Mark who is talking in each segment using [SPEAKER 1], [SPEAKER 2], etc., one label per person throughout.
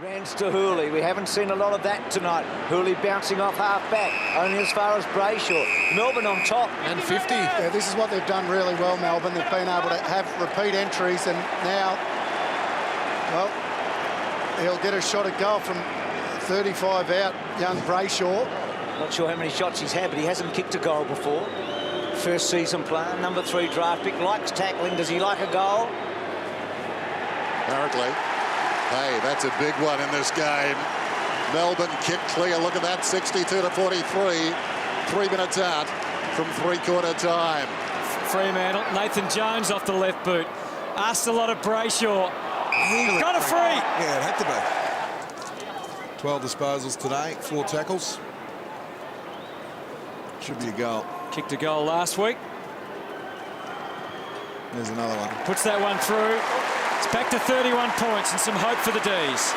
[SPEAKER 1] Rands to Hooley. We haven't seen a lot of that tonight. Hooley bouncing off half-back, only as far as Brayshaw. Melbourne on top.
[SPEAKER 2] And 50.
[SPEAKER 3] Yeah, this is what they've done really well, Melbourne. They've been able to have repeat entries, and now, well, he'll get a shot at goal from 35 out, young Brayshaw.
[SPEAKER 1] Not sure how many shots he's had, but he hasn't kicked a goal before. First season player, number 3 draft pick, likes tackling. Does he like a goal?
[SPEAKER 4] Apparently. Hey, that's a big one in this game. Melbourne kick clear. Look at that, 62 to 43. 3 minutes out from three-quarter time.
[SPEAKER 5] Fremantle, Nathan Jones off the left boot. Asked a lot of Brayshaw. Got a free.
[SPEAKER 2] Yeah, it had to be. 12 disposals today, 4 tackles. Should be a goal.
[SPEAKER 5] Kicked a goal last week.
[SPEAKER 2] There's another one.
[SPEAKER 5] Puts that one through. It's back to 31 points and some hope for the D's.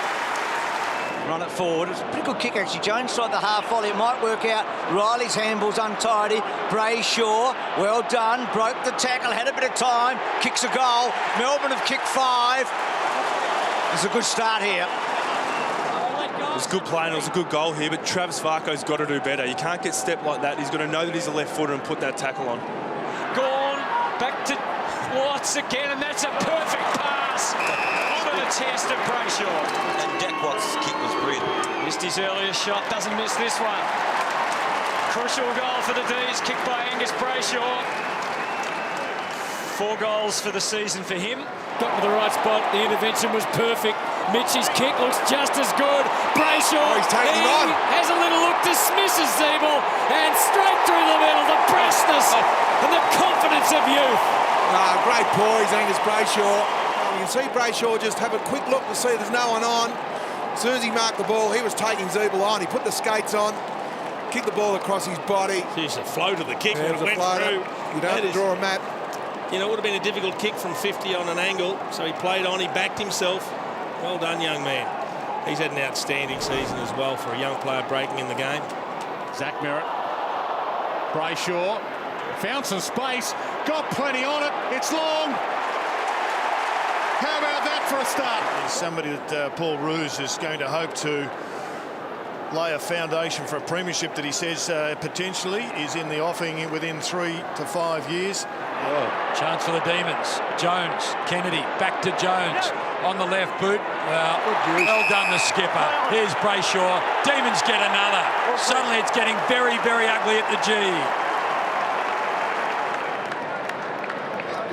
[SPEAKER 1] Run it forward. It's a pretty good kick, actually. Jones tried the half volley. It might work out. Riley's handball's untidy. Brayshaw, well done. Broke the tackle, had a bit of time. Kicks a goal. Melbourne have kicked 5. It's a good start here.
[SPEAKER 6] It was good play and it was a good goal here, but Travis Varco's got to do better. You can't get stepped like that. He's got to know that he's a left footer and put that tackle on.
[SPEAKER 5] Gone. Back to Watts again, and that's a perfect pass. Onto the chest of Brayshaw.
[SPEAKER 7] And Jack Watts' kick was brilliant.
[SPEAKER 5] Missed his earlier shot, doesn't miss this one. Crucial goal for the D's, kicked by Angus Brayshaw. 4 goals for the season for him. Got to the right spot, the intervention was perfect. Mitch's kick looks just as good. Brayshaw,
[SPEAKER 2] he's taking him on.
[SPEAKER 5] Has a little look, dismisses Zeeble, and straight through the middle, the brassness and the confidence of youth.
[SPEAKER 2] Great poise, Angus Brayshaw. You can see Brayshaw just have a quick look to see there's no one on. As soon as he marked the ball, he was taking Zeeble on. He put the skates on, kicked the ball across his body.
[SPEAKER 8] There's a flow to the kick
[SPEAKER 2] Yeah,
[SPEAKER 8] when it went
[SPEAKER 2] floater.
[SPEAKER 8] through.
[SPEAKER 2] You don't have to draw a map.
[SPEAKER 8] You know, it would have been a difficult kick from 50 on an angle, so he played on, he backed himself. Well done, young man. He's had an outstanding season as well for a young player breaking in the game.
[SPEAKER 9] Zach Merritt. Brayshaw found some space, got plenty on it. It's long. How about that for a start?
[SPEAKER 10] He's somebody that Paul Roos is going to hope to lay a foundation for a premiership that he says potentially is in the offing within 3 to 5 years.
[SPEAKER 9] Oh, chance for the Demons. Jones, Kennedy, back to Jones on the left boot. Well done, the skipper. Here's Brayshaw. Demons get another. Suddenly it's getting very, very ugly at the G.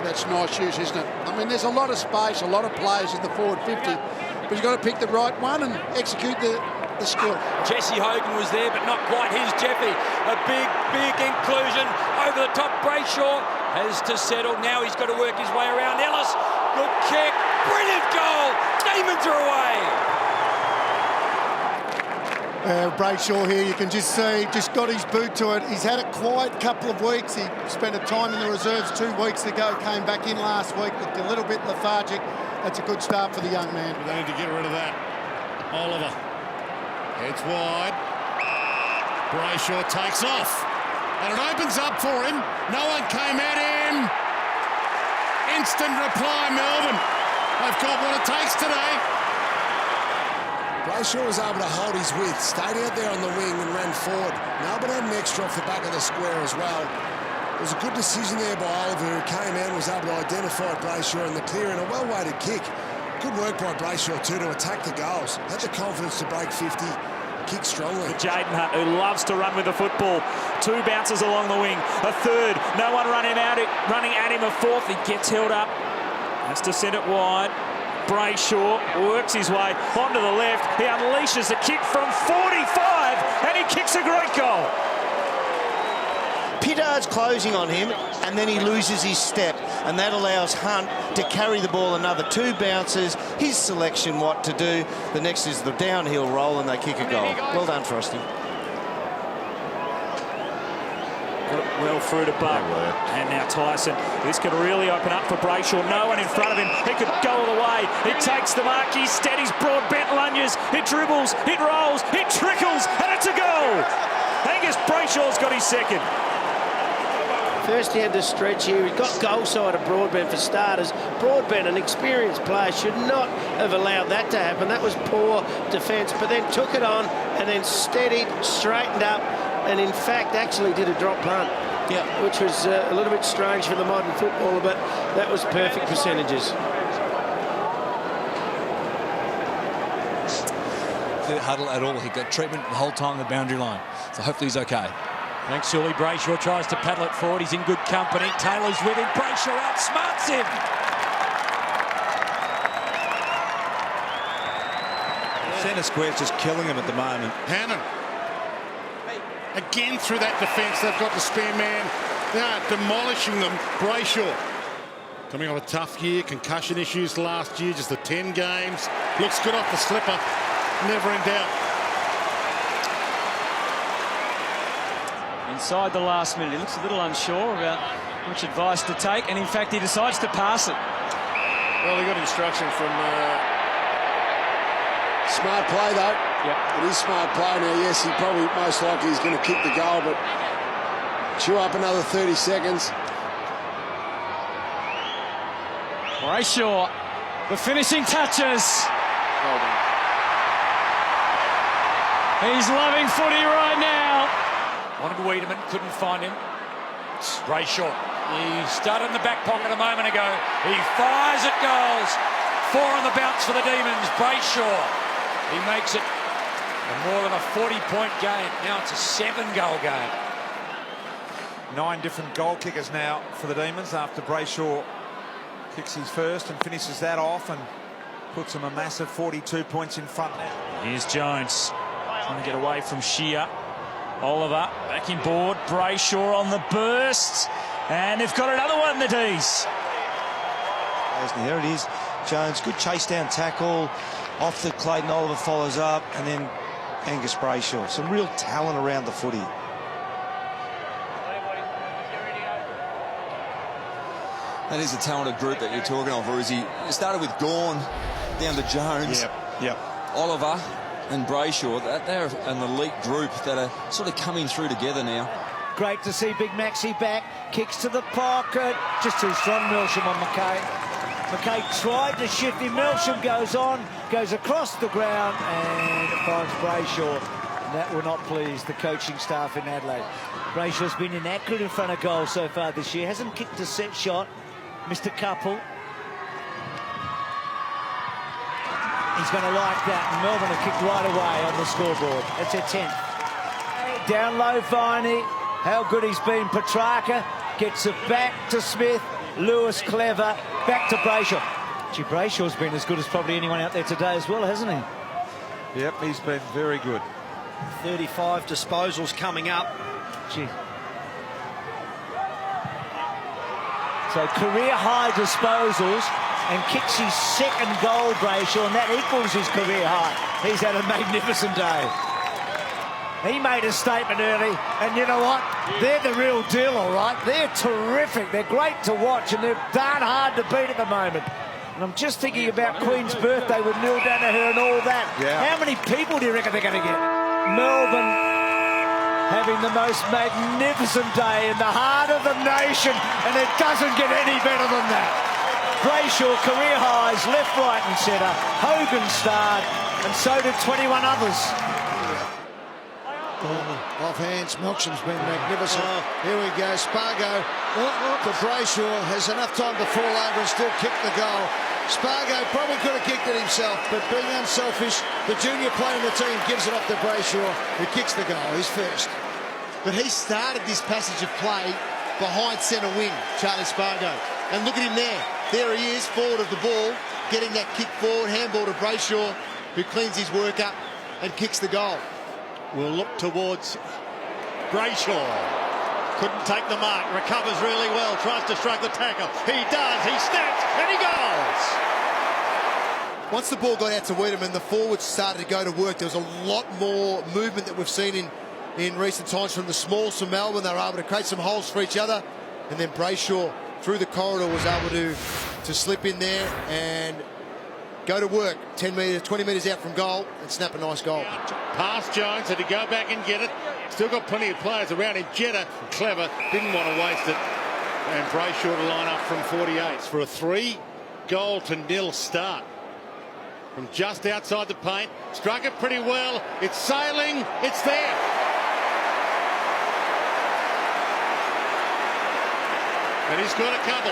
[SPEAKER 3] That's nice use, isn't it? I mean, there's a lot of space, a lot of players in the forward 50, but you've got to pick the right one and execute the skill.
[SPEAKER 5] Jesse Hogan was there, but not quite his Jeffy. A big, big inclusion over the top. Brayshaw has to settle. Now he's got to work his way around. Ellis, good kick, brilliant goal. Demons are away.
[SPEAKER 3] Brayshaw here, you can just see, just got his boot to it. He's had a quiet couple of weeks. He spent a time in the reserves 2 weeks ago, came back in last week, looked a little bit lethargic. That's a good start for the young man.
[SPEAKER 9] They need to get rid of that. Oliver heads wide. Brayshaw takes off. And it opens up for him. No one came at him. Instant reply, Melbourne. They've got what it takes today.
[SPEAKER 11] Brayshaw was able to hold his width, stayed out there on the wing and ran forward. Melbourne had an extra off the back of the square as well. It was a good decision there by Oliver, who came out and was able to identify Brayshaw in the clear and a well-weighted kick. Good work by Brayshaw too to attack the goals. Had the confidence to break 50, kick strongly.
[SPEAKER 12] Jaden Hunt, who loves to run with the football. 2 bounces along the wing. A third, no one running at him. A fourth, he gets held up. Has to send it wide. Brayshaw works his way onto the left. He unleashes a kick from 45 and he kicks a great goal.
[SPEAKER 13] Pittard's closing on him and then he loses his step, and that allows Hunt to carry the ball another 2 bounces. His selection what to do. The next is the downhill roll and they kick a goal. Well done, Frosty.
[SPEAKER 12] Well through to Buck. And now Tyson. This could really open up for Brayshaw. No one in front of him. He could go all the way. He takes the mark. He steadies broad bent lunges. It dribbles. It rolls. It trickles. And it's a goal. Angus Brayshaw's got his second.
[SPEAKER 14] First he had to stretch here. He got goal side of Broadbent for starters. Broadbent, an experienced player, should not have allowed that to happen. That was poor defence, but then took it on and then steadied, straightened up, and in fact actually did a drop punt. Yeah, which was a little bit strange for the modern footballer, but that was perfect percentages.
[SPEAKER 15] The huddle at all. He got treatment the whole time on the boundary line. So hopefully he's okay.
[SPEAKER 5] Thanks, Sully. Brayshaw tries to paddle it forward. He's in good company. Taylor's with him. Brayshaw outsmarts him.
[SPEAKER 16] Centre square's just killing him at the moment.
[SPEAKER 9] Hannon. Again through that defence, they've got the spare man. They are demolishing them. Brayshaw. Coming on a tough year, concussion issues last year, just the 10 games. Looks good off the slipper. Never in doubt.
[SPEAKER 12] Inside the last minute, he looks a little unsure about which advice to take, and in fact he decides to pass it.
[SPEAKER 10] Well, he got instruction from...
[SPEAKER 11] Smart play, though. Yep. It is smart play. Now, yes, he probably most likely is going to kick the goal, but chew up another 30 seconds.
[SPEAKER 12] Brayshaw, the finishing touches.
[SPEAKER 10] Well done.
[SPEAKER 12] He's loving footy right now.
[SPEAKER 5] Wanted Wiedemann, couldn't find him. Brayshaw. He started in the back pocket a moment ago. He fires at goals. 4 on the bounce for the Demons. Brayshaw. He makes it more than a 40-point game. Now it's a 7-goal game.
[SPEAKER 2] 9 different goal kickers now for the Demons after Brayshaw kicks his first and finishes that off and puts them a massive 42 points in front now.
[SPEAKER 12] Here's Jones trying to get away from Shear. Oliver back in board. Brayshaw on the burst. And they've got another one, the D's.
[SPEAKER 13] There it is. Jones, good chase down tackle. Off the Clayton Oliver follows up, and then Angus Brayshaw. Some real talent around the footy.
[SPEAKER 16] That is a talented group that you're talking of, Roosie. It started with Gawn down to Jones.
[SPEAKER 2] Yep.
[SPEAKER 16] Oliver and Brayshaw. They're an elite group that are sort of coming through together now.
[SPEAKER 1] Great to see Big Maxi back. Kicks to the pocket. Just too strong, Melsham on McKay. McKay tried to shift him. Melsham goes on, goes across the ground, and it finds Brayshaw. And that will not please the coaching staff in Adelaide. Brayshaw's been inaccurate in front of goal so far this year. Hasn't kicked a set shot. Missed a couple. He's going to like that. And Melbourne have kicked right away on the scoreboard. That's their 10th. Down low, Viney. How good he's been. Petrarca gets it back to Smith. Lewis clever. Back to Brayshaw. Gee, Brayshaw's been as good as probably anyone out there today as well, hasn't he?
[SPEAKER 2] Yep, he's been very good.
[SPEAKER 1] 35 disposals coming up. Gee. So career high disposals and kicks his 2nd goal, Brayshaw, and that equals his career high. He's had a magnificent day. He made a statement early, and you know what? They're the real deal, all right? They're terrific. They're great to watch, and they're darn hard to beat at the moment. And I'm just thinking about Queen's birthday with Neil Danaher and all that.
[SPEAKER 2] Yeah.
[SPEAKER 1] How many people do you reckon they're going to get? Melbourne having the most magnificent day in the heart of the nation, and it doesn't get any better than that. Brayshaw career highs, left, right and centre. Hogan starred, and so did 21 others.
[SPEAKER 11] Off hands, Melksham's been magnificent. Here we go, Spargo to Brayshaw, has enough time to fall over and still kick the goal. Spargo probably could have kicked it himself, but being unselfish, the junior player in the team gives it off to Brayshaw, who kicks the goal, his first.
[SPEAKER 3] But he started this passage of play behind centre wing, Charlie Spargo. And look at him there. There he is, forward of the ball, getting that kick forward, handball to Brayshaw, who cleans his work up and kicks the goal.
[SPEAKER 10] We'll look towards Brayshaw. Couldn't take the mark, recovers really well, tries to strike the tackle. He does, he snaps, and he goes!
[SPEAKER 3] Once the ball got out to Wiedemann, the forwards started to go to work. There was a lot more movement that we've seen in recent times from the smalls from Melbourne. They were able to create some holes for each other. And then Brayshaw, through the corridor, was able to slip in there and go to work 10 metres, 20 metres out from goal and snap a nice goal.
[SPEAKER 9] Past Jones, had to go back and get it. Still got plenty of players around him. Jetta, clever, didn't want to waste it. And Brayshaw to line up from 48 for a 3. goal-to-nil start. From just outside the paint, struck it pretty well. It's sailing, it's there. And he's got a couple.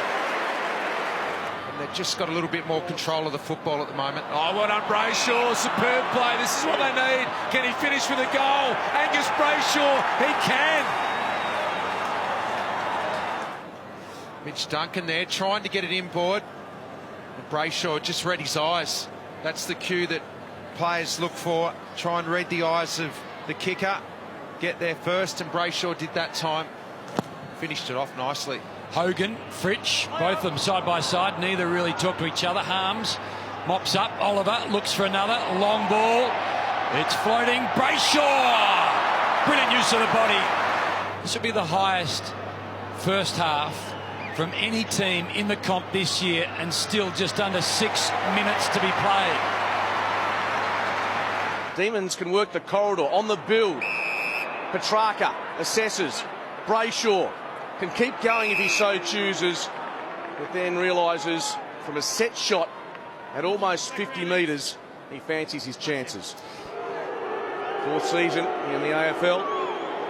[SPEAKER 17] And they've just got a little bit more control of the football at the moment.
[SPEAKER 5] Oh, well done, Brayshaw. Superb play. This is what they need. Can he finish with a goal? Angus Brayshaw, he can.
[SPEAKER 17] Mitch Duncan there trying to get it inboard. And Brayshaw just read his eyes. That's the cue that players look for. Try and read the eyes of the kicker. Get there first, and Brayshaw did that time. Finished it off nicely.
[SPEAKER 5] Hogan, Fritsch, both of them side by side. Neither really talk to each other. Harms mops up. Oliver looks for another. Long ball. It's floating. Brayshaw! Brilliant use of the body. This will be the highest first half from any team in the comp this year, and still just under 6 minutes to be played.
[SPEAKER 18] Demons can work the corridor on the build. Petrarca assesses. Brayshaw can keep going if he so chooses, but then realises from a set shot at almost 50 metres, he fancies his chances. Fourth season in the AFL,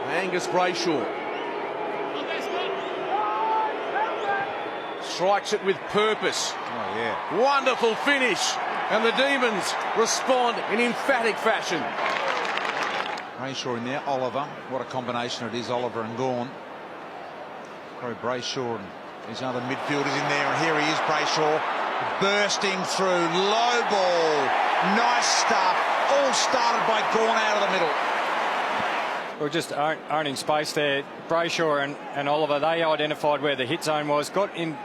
[SPEAKER 18] Angus Brayshaw strikes it with purpose.
[SPEAKER 4] Oh, yeah.
[SPEAKER 18] Wonderful finish. And the Demons respond in emphatic fashion.
[SPEAKER 19] Brayshaw in there, Oliver. What a combination it is, Oliver and Gawn. Probably Brayshaw and his other midfielders in there. And here he is, Brayshaw, bursting through. Low ball. Nice stuff. All started by Gawn out of the middle.
[SPEAKER 20] We're just owning space there. Brayshaw and Oliver, they identified where the hit zone was, got in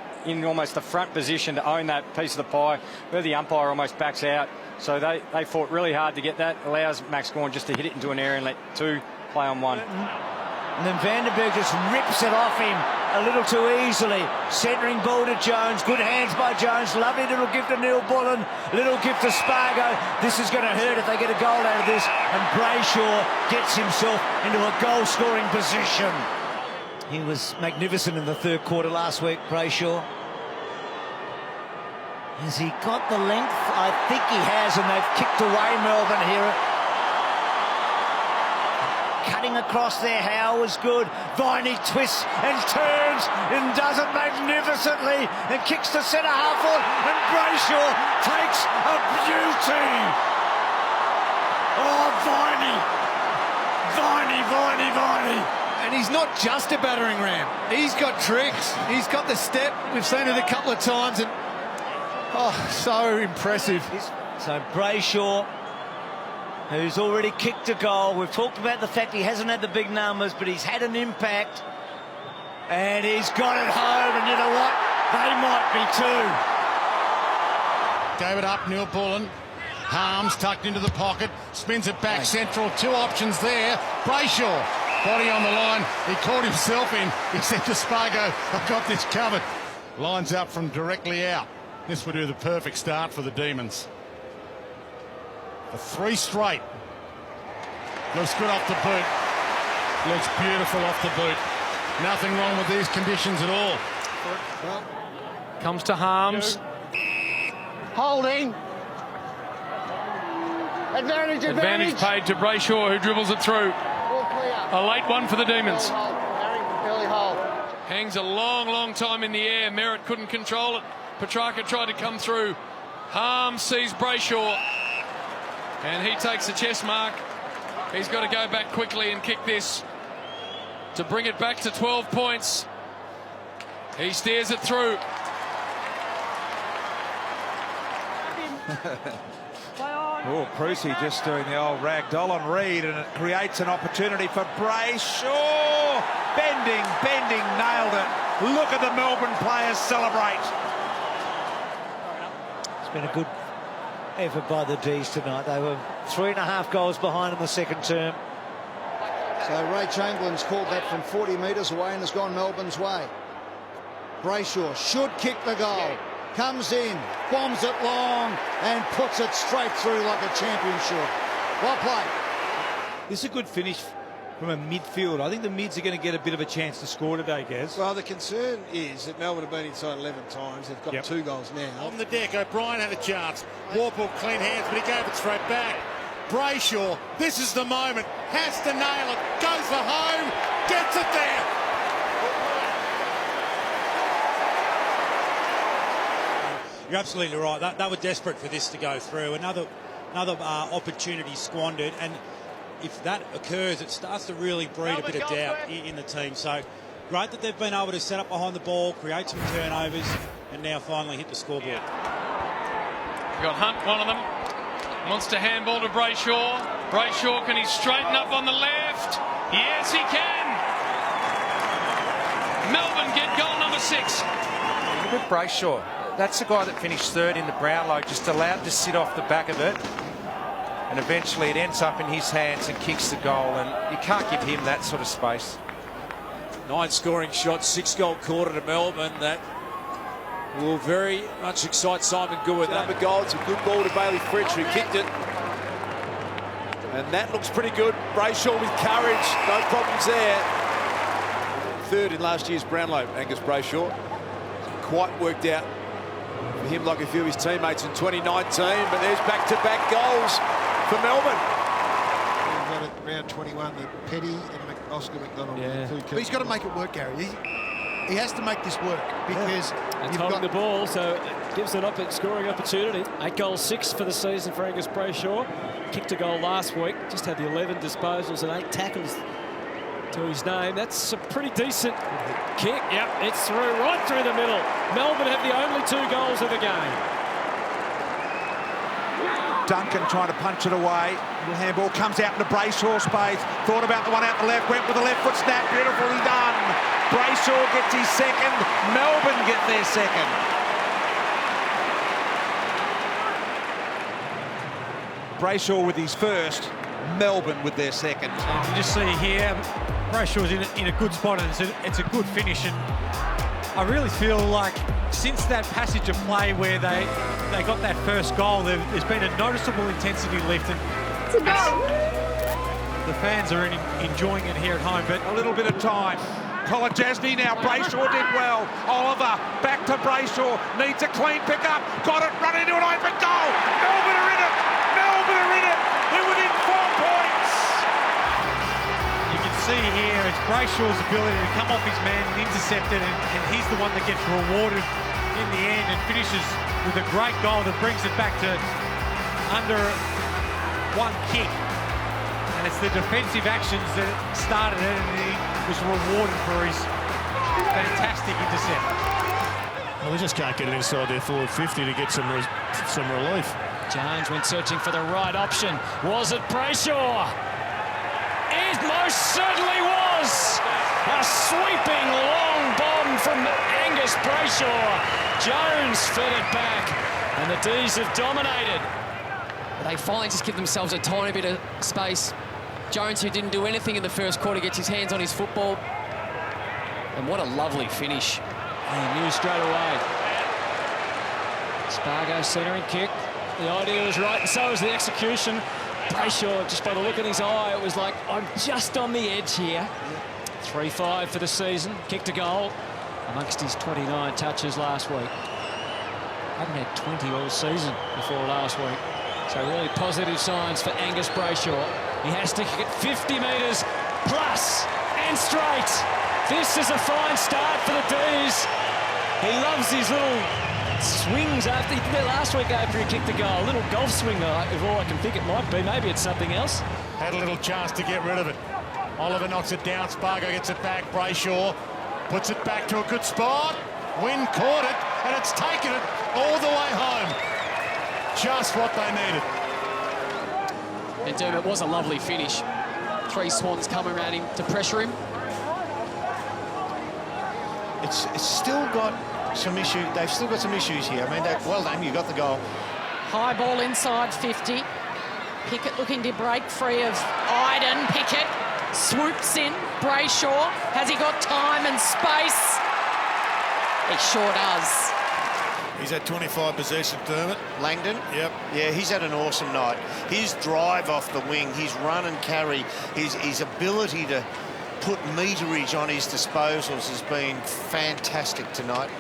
[SPEAKER 20] almost the front position to own that piece of the pie, where the umpire almost backs out. So they fought really hard to get that. Allows Max Gawn just to hit it into an area and let two play on one.
[SPEAKER 1] And then Vandenberg just rips it off him a little too easily. Centering ball to Jones. Good hands by Jones. Lovely little gift to Neil Bullen. Little gift to Spargo. This is going to hurt if they get a goal out of this. And Brayshaw gets himself into a goal-scoring position. He was magnificent in the third quarter last week, Brayshaw. Has he got the length? I think he has, and they've kicked away Melbourne here. Cutting across there, Howe was good. Viney twists and turns and does it magnificently and kicks to centre half forward, and Brayshaw takes a beauty. Oh, Viney.
[SPEAKER 21] And he's not just a battering ram. He's got tricks. He's got the step. We've seen it a couple of times, and so impressive.
[SPEAKER 1] So Brayshaw, who's already kicked a goal. We've talked about the fact he hasn't had the big numbers, but he's had an impact. And he's got it home, and you know what? They might be too.
[SPEAKER 9] Gave it up, Neil Bullen. Harms tucked into the pocket, spins it back central. Two options there. Brayshaw, body on the line. He caught himself in. He said to Spargo, I've got this covered. Lines up from directly out. This would do the perfect start for the Demons. For 3 straight. Looks good off the boot. Looks beautiful off the boot. Nothing wrong with these conditions at all.
[SPEAKER 21] Well, comes to Harms.
[SPEAKER 14] Holding. Advantage.
[SPEAKER 5] Paid to Brayshaw, who dribbles it through.
[SPEAKER 14] All clear.
[SPEAKER 5] A late one for the Demons.
[SPEAKER 14] Early hold.
[SPEAKER 5] Hangs a long time in the air. Merritt couldn't control it. Petrarca tried to come through. Harms sees Brayshaw, and he takes a chest mark. He's got to go back quickly and kick this to bring it back to 12 points. He steers it through.
[SPEAKER 22] Oh, Prusy just doing the old ragdoll on Reed, and it creates an opportunity for Brayshaw. Bending, nailed it. Look at the Melbourne players celebrate.
[SPEAKER 1] It's been a good effort by the D's tonight. They were 3.5 goals behind in the second term.
[SPEAKER 23] So Ray Chamberlain's called that from 40 metres away and has gone Melbourne's way. Brayshaw should kick the goal. Comes in, bombs it long, and puts it straight through like a championship. Well played.
[SPEAKER 22] This is a good finish from a midfield. I think the mids are going to get a bit of a chance to score today, Gaz.
[SPEAKER 6] Well, the concern is that Melbourne have been inside 11 times. They've got 2 goals now.
[SPEAKER 9] On the deck, O'Brien had a chance. Warple clean hands, but he gave it straight back. Brayshaw, this is the moment. Has to nail it. Goes for home. Gets it there.
[SPEAKER 7] You're absolutely right. They were desperate for this to go through. Another opportunity squandered, and if that occurs, it starts to really breed a bit of doubt in the team. So great that they've been able to set up behind the ball, create some turnovers, and now finally hit the scoreboard.
[SPEAKER 8] You've got Hunt, one of them. Wants to handball to Brayshaw. Brayshaw, can he straighten up on the left? Yes, he can. Melbourne get goal number 6.
[SPEAKER 17] Look at Brayshaw. That's the guy that finished 3rd in the Brownlow, just allowed to sit off the back of it. And eventually it ends up in his hands and kicks the goal. And you can't give him that sort of space.
[SPEAKER 5] 9 scoring shots, 6-goal quarter to Melbourne. That will very much excite Simon Goodwin.
[SPEAKER 24] Number goal, it's a good ball to Bailey Fritsch, who kicked it. And that looks pretty good. Brayshaw with courage, no problems there. 3rd in last year's Brownlow, Angus Brayshaw. Quite worked out for him like a few of his teammates in 2019, but there's back-to-back goals for Melbourne.
[SPEAKER 6] At round 21, the Petty and Oscar McDonald.
[SPEAKER 3] But he's got to make it work, Gary. He has to make this work because
[SPEAKER 14] It's holding the ball, so it gives an scoring opportunity. 8 goals, 6 for the season for Angus Brayshaw. Kicked a goal last week, just had the 11 disposals and 8 tackles to his name. That's a pretty decent kick. Yep, it's through, right through the middle. Melbourne have the only 2 goals of the game.
[SPEAKER 22] Duncan trying to punch it away. Little handball comes out into Brayshaw's space. Thought about the one out the left, went with the left foot snap. Beautifully done. Brayshaw gets his second. Melbourne get their second. Brayshaw with his first. Melbourne with their second. You just see here, Brayshaw's in a good spot, and it's a good finish. And I really feel like since that passage of play where they got that first goal, there's been a noticeable intensity lift. And the fans are enjoying it here at home, but a little bit of time. Colin Jasny now, Brayshaw did well. Oliver, back to Brayshaw, needs a clean pick-up, got it, run into an open goal. Melbourne are in it, Melbourne are in it. They're within 4 points. You can see here it's Brayshaw's ability to come off his man and intercept it, and he's the one that gets rewarded in the end and finishes with a great goal that brings it back to under 1 kick. And it's the defensive actions that started it, and he was rewarded for his fantastic intercept.
[SPEAKER 9] Well, they just can't get it inside their forward 50 to get some relief.
[SPEAKER 14] Jones went searching for the right option. Was it Brayshaw? It most certainly was. A sweeping long bomb from Angus Brayshaw. Jones fed it back, and the D's have dominated.
[SPEAKER 25] They finally just give themselves a tiny bit of space. Jones, who didn't do anything in the first quarter, gets his hands on his football. And what a lovely finish.
[SPEAKER 14] He knew straight away. Spargo centering kick. The idea was right, and so was the execution. Brayshaw, just by the look in his eye, it was like, I'm just on the edge here. 3-5 for the season. Kicked a goal amongst his 29 touches last week. Hadn't had 20 all season before last week. So really positive signs for Angus Brayshaw. He has to kick it 50 metres plus and straight. This is a fine start for the D's. He loves his little swings after he did that last week after he kicked the goal. A little golf swing, if all I can think it might be. Maybe it's something else.
[SPEAKER 9] Had a little chance to get rid of it. Oliver knocks it down. Spargo gets it back. Brayshaw puts it back to a good spot. Wynn caught it, and it's taken it all the way home. Just what they needed.
[SPEAKER 25] And Dermot, was a lovely finish. 3 Swans coming around him to pressure him.
[SPEAKER 6] It's still got some issue. They've still got some issues here. I mean, well done, you got the goal.
[SPEAKER 26] High ball inside 50. Pickett looking to break free of Iden. Pickett swoops in. Brayshaw, has he got time and space? He sure does.
[SPEAKER 10] He's had 25 possessions, Dermot.
[SPEAKER 6] Langdon?
[SPEAKER 10] Yep.
[SPEAKER 6] Yeah, he's had an awesome night. His drive off the wing, his run and carry, his ability to put meterage on his disposals has been fantastic tonight.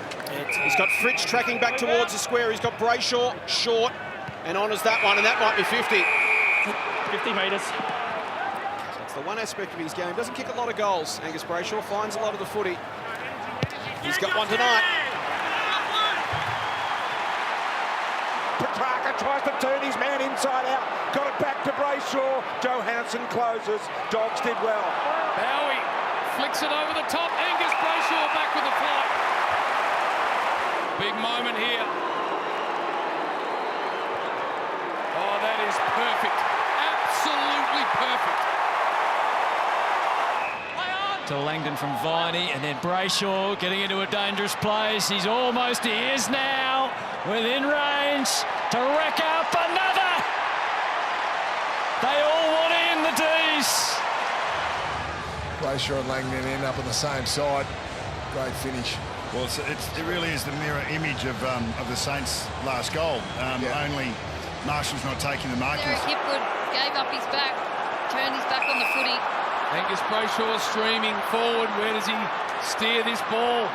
[SPEAKER 2] He's got Fritsch tracking back towards the square. He's got Brayshaw short and honours that one, and that might be 50. 50 metres. So it's the one aspect of his game. Doesn't kick a lot of goals. Angus Brayshaw finds a lot of the footy. He's got one tonight.
[SPEAKER 11] Petrarca tries to turn his man inside out. Got it back to Brayshaw. Johansson closes. Dogs did well.
[SPEAKER 8] Bowie flicks it over the top. Angus Brayshaw back with the flight. Big moment here. Oh, that is perfect. Absolutely perfect.
[SPEAKER 12] To Langdon from Viney, and then Brayshaw getting into a dangerous place. He's almost, he is now within range to rack up another. They all want in, the D's.
[SPEAKER 13] Brayshaw and Langdon end up on the same side. Great finish.
[SPEAKER 15] Well, it really is the mirror image of the Saints' last goal. Only Marshall's not taking the markers.
[SPEAKER 16] Derek Hipwood gave up his back, turned his back on the footy.
[SPEAKER 8] Angus Brayshaw streaming forward. Where does he steer this ball?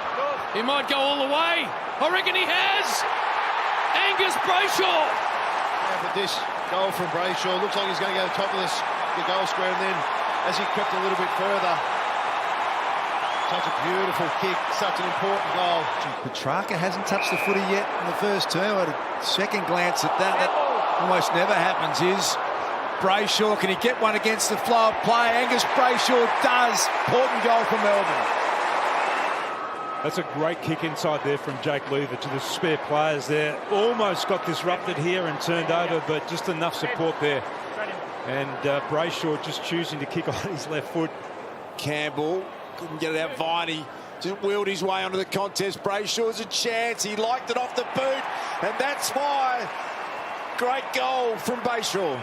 [SPEAKER 8] He might go all the way. I reckon he has. Angus Brayshaw.
[SPEAKER 27] Yeah, but this goal from Brayshaw looks like he's going to go to the top of the goal square, and then as he crept a little bit further, such a beautiful kick, such an important goal.
[SPEAKER 28] Petrarca hasn't touched the footy yet in the first term. I had a second glance at that. That almost never happens. Is Brayshaw, can he get one against the flow of play? Angus Brayshaw does. Important goal for Melbourne.
[SPEAKER 22] That's a great kick inside there from Jake Lever to the spare players there. Almost got disrupted here and turned over, but just enough support there. And Brayshaw just choosing to kick on his left foot.
[SPEAKER 24] Campbell couldn't get it out. Viney just wheeled his way onto the contest. Brayshaw's a chance. He liked it off the boot, and that's why. Great goal from Brayshaw.